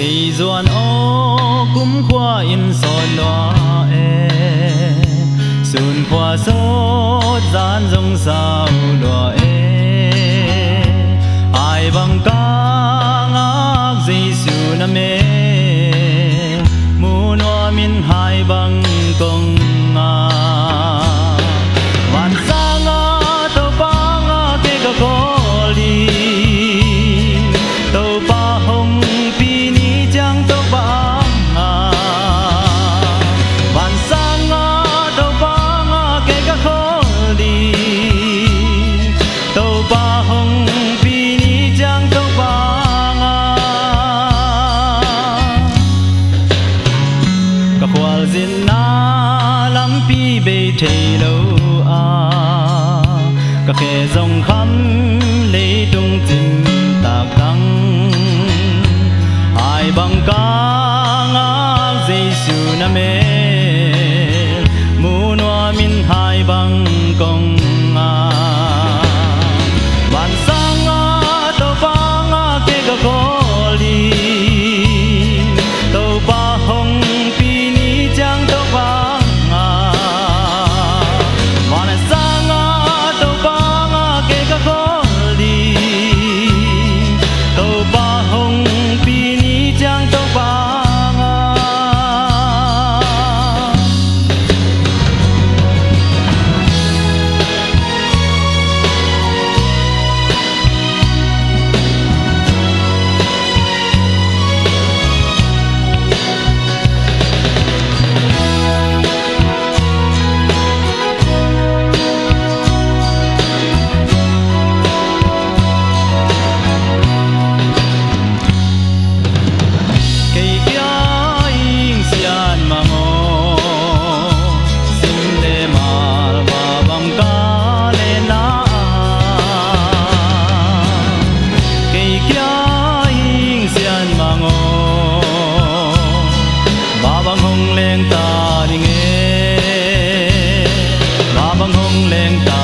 cây doan ô cũng khoa in son đoa e xuân khoa số gian rong sao đoa e ai bằng ca ngác Giêsu na mê mu noa min hai bằng công nga van sa nga tàu pa nga ke ka koli tàu pa hồng pi ni chang tàu pa nga van sa nga tàu pa nga ke ka koli tàu pa hồng pi ni chang tàu pa nga khoal zin na lam pi be thei lo a ka khe zong kham le tung tin tak tang ai bang ka nga Giêsu na me mu noa min hai bang kong nga van sang nga to pa nga ke ka koli to pa hong pi ni chang to pa nga van sang nga to pa nga ke ka koli to pa hong pi ni chang to pa nga cây kia in xian mango sim le mal ba bang ca le na cây kia in xian mango ba bang hong leng ta ding e ba bang hong leng ta